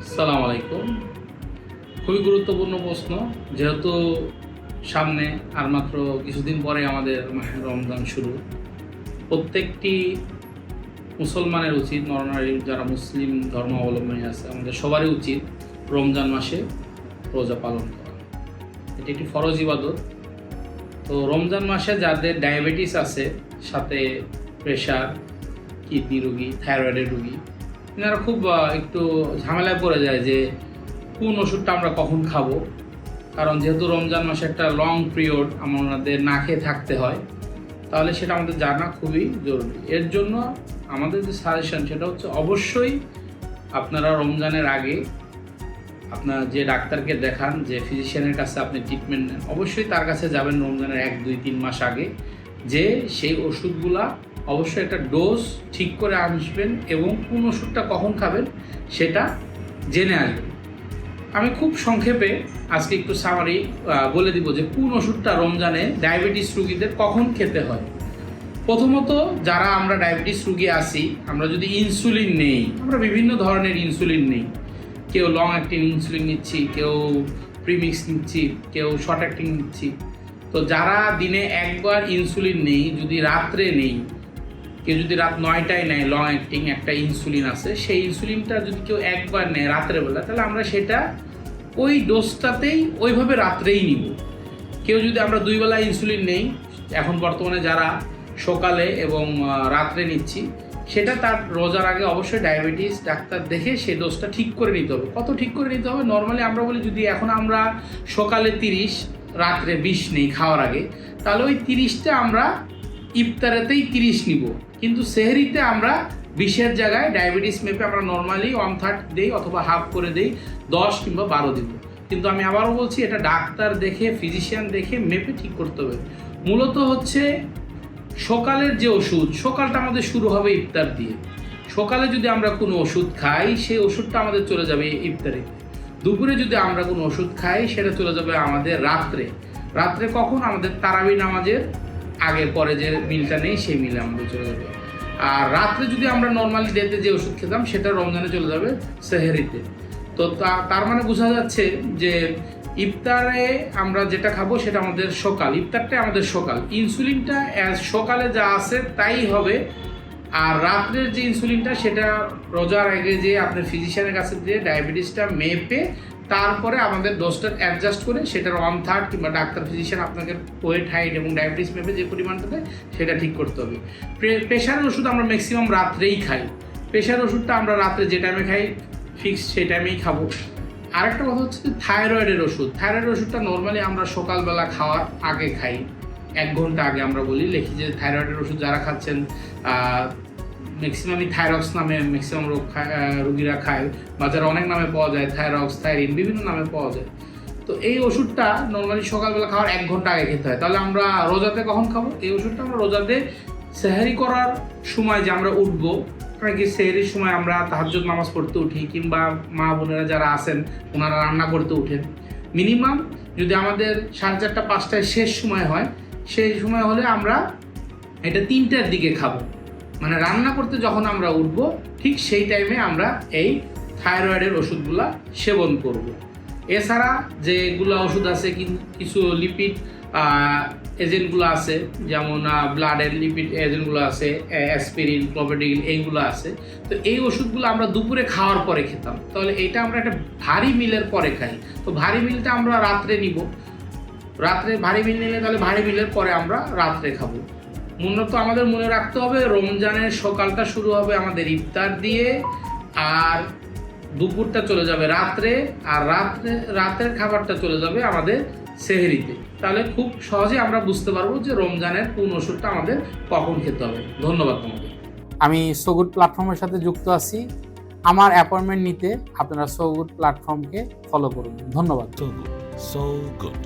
আসসালামু আলাইকুম। খুবই গুরুত্বপূর্ণ প্রশ্ন, যেহেতু সামনে আর মাত্র কিছুদিন পরে আমাদের মাহে রমজান শুরু। প্রত্যেকটি মুসলমানের উচিত, নরনারী যারা মুসলিম ধর্মাবলম্বী আছে, আমাদের সবারই উচিত রমজান মাসে রোজা পালন করা। এটি একটি ফরজ ইবাদত। তো রমজান মাসে যাদের ডায়াবেটিস আছে, সাথে প্রেশার, কিডনি রোগী, থাইরয়েডের রোগী, এনারা খুব একটু ঝামেলায় পড়ে যায় যে কোন ওষুধটা আমরা কখন খাবো। কারণ যেহেতু রমজান মাসে একটা লং পিরিয়ড আমাদের না খেয়ে থাকতে হয়, তাহলে সেটা আমাদের জানা খুবই জরুরি। এর জন্য আমাদের যে সাজেশন সেটা হচ্ছে, অবশ্যই আপনারা রমজানের আগে আপনার যে ডাক্তারকে দেখান, যে ফিজিশিয়ানের কাছে আপনি ট্রিটমেন্ট নেন, অবশ্যই তার কাছে যাবেন রমজানের 1-2-3 মাস আগে, যে সেই ওষুধগুলা অবশ্যই একটা ডোজ ঠিক করে আসবেন এবং কোন ওষুধটা কখন খাবেন সেটা জেনে আসবেন। আমি খুব সংক্ষেপে আজকে একটু সামারি বলে দিব যে কোন ওষুধটা রমজানে ডায়াবেটিস রোগীদের কখন খেতে হয়। প্রথমত, যারা আমরা ডায়াবেটিস রোগী আছি, আমরা যদি ইনসুলিন নেই, আমরা বিভিন্ন ধরনের ইনসুলিন নেই, কেউ লং অ্যাক্টিং ইনসুলিন নিচ্ছি, কেউ প্রিমিক্স নিচ্ছি, কেউ শর্ট অ্যাক্টিং নিচ্ছি। তো যারা দিনে একবার ইনসুলিন নেই, যদি রাত্রে নেই, কেউ যদি রাত 9টায় নেয় লং অ্যাক্টিং একটা ইনসুলিন আছে, সেই ইনসুলিনটা যদি কেউ একবার নেয় রাত্রেবেলা, তাহলে আমরা সেটা ওই ডোজটাতেই ওইভাবে রাত্রেই নিব। কেউ যদি আমরা 2 বেলা ইনসুলিন নেই, এখন বর্তমানে যারা সকালে এবং রাত্রে নিচ্ছি, সেটা তার রোজার আগে অবশ্যই ডায়াবেটিস ডাক্তার দেখে সেই ডোজটা ঠিক করে নিতে হবে। কত ঠিক করে নিতে হবে? নর্মালি আমরা বলি, যদি এখন আমরা সকালে 30, রাত্রে 20 নেই খাওয়ার আগে, তাহলে ওই 30টা আমরা ইফতারেতেই 30 নিব, কিন্তু সেহরিতে আমরা 20-এর জায়গায় ডায়াবেটিস মেপে আমরা নর্মালি 1/3 দেই অথবা হাফ করে দেই, 10 কিংবা 12 দিব। কিন্তু আমি আবারও বলছি, এটা ডাক্তার দেখে, ফিজিশিয়ান দেখে মেপে ঠিক করতে হবে। মূলত হচ্ছে সকালের যে ওষুধ, সকালটা আমাদের শুরু হবে ইফতার দিয়ে। সকালে যদি আমরা কোনো ওষুধ খাই, সেই ওষুধটা আমাদের চলে যাবে ইফতারে। দুপুরে যদি আমরা কোনো ওষুধ খাই, সেটা চলে যাবে আমাদের রাত্রে। রাত্রে কখন? আমাদের তারাবি নামাজের আগে পরে যে মিলটা নেই, সেই মিলে আমাদের চলে যাবে। আর রাত্রে যদি আমরা নর্মালি ডেতে যে ওষুধ খেতাম, সেটা রমজানে চলে যাবে সেহরিতে। তো তার মানে বোঝা যাচ্ছে যে ইফতারে আমরা যেটা খাবো সেটা আমাদের সকাল, ইফতারটাই আমাদের সকাল। ইনসুলিনটা সকালে যা আছে তাই হবে। আর রাত্রের যে ইনসুলিনটা, সেটা রোজার আগে যে আপনার ফিজিশিয়ানের কাছে দিয়ে ডায়াবেটিসটা মেপে তারপরে আমাদের ডোজটা অ্যাডজাস্ট করে সেটার 1/3 কিংবা ডাক্তার ফিজিশিয়ান আপনাকে ওয়েট, হাইট এবং ডায়াবেটিস মেপে যে পরিমাণটা দেয় সেটা ঠিক করতে হবে। প্রেশারের ওষুধ আমরা ম্যাক্সিমাম রাত্রেই খাই। প্রেশার ওষুধটা আমরা রাত্রে যে টাইমে খাই, ফিক্স সেই টাইমেই খাবো। আরেকটা কথা হচ্ছে যে থাইরয়েডের ওষুধ। থাইরয়েডের ওষুধটা নর্মালি আমরা সকালবেলা খাওয়ার আগে খাই, 1 ঘন্টা আগে আমরা বলি, লিখি যে থাইরয়েডের ওষুধ যারা খাচ্ছেন, ম্যাক্সিমামই থাইরক্স নামে ম্যাক্সিমাম রোগীরা খায়, বা যারা অনেক নামে পাওয়া যায়, থাইরক্স, থাইরিন, বিভিন্ন নামে পাওয়া যায়। তো এই ওষুধটা নর্মালি সকালবেলা খাওয়ার 1 ঘন্টা আগে খেতে হয়। তাহলে আমরা রোজাতে কখন খাবো? এই ওষুধটা আমরা রোজাতে সেহরি করার সময় যে আমরা উঠবো, কারণ কি সেহরির সময় আমরা তাহাজ্জুদ নামাজ পড়তে উঠি, কিংবা মা বোনেরা যারা আছেন ওনারা রান্না করতে উঠেন। মিনিমাম যদি আমাদের 4:30-5টায় শেষ সময় হয়, সেই সময় হলে আমরা এটা 3টার দিকে খাবো। মানে রান্না করতে যখন আমরা উঠবো, ঠিক সেই টাইমে আমরা এই থাইরয়েডের ওষুধগুলা সেবন করব। এছাড়া যেগুলো ওষুধ আছে, কিছু লিপিড এজেন্টগুলো আছে, যেমন ব্লাডের লিপিড এজেন্টগুলো আছে, অ্যাসপিরিন, ক্লোপিডিল, এইগুলো আছে। তো এই ওষুধগুলো আমরা দুপুরে খাওয়ার পরে খেতাম, তাহলে এইটা আমরা একটা ভারী মিলের পরে খাই। তো ভারী মিলটা আমরা রাত্রে নিব। রাত্রে ভারী মিল নিলে তাহলে ভারী মিলের পরে আমরা রাত্রে খাবো। মূলত আমাদের মনে রাখতে হবে, রমজানের সকালটা শুরু হবে আমাদের ইফতার দিয়ে, আর দুপুরটা চলে যাবে রাত্রে, আর রাতের খাবারটা চলে যাবে আমাদের সেহরিতে। তাহলে খুব সহজে আমরা বুঝতে পারবো যে রমজানের কোন ওষুধটা আমাদের কখন খেতে হবে। ধন্যবাদ তোমাকে। আমি সোগুড প্ল্যাটফর্মের সাথে যুক্ত আছি। আমার অ্যাপয়েন্টমেন্ট নিতে আপনারা সোগুড প্ল্যাটফর্মকে ফলো করুন। ধন্যবাদ। So good.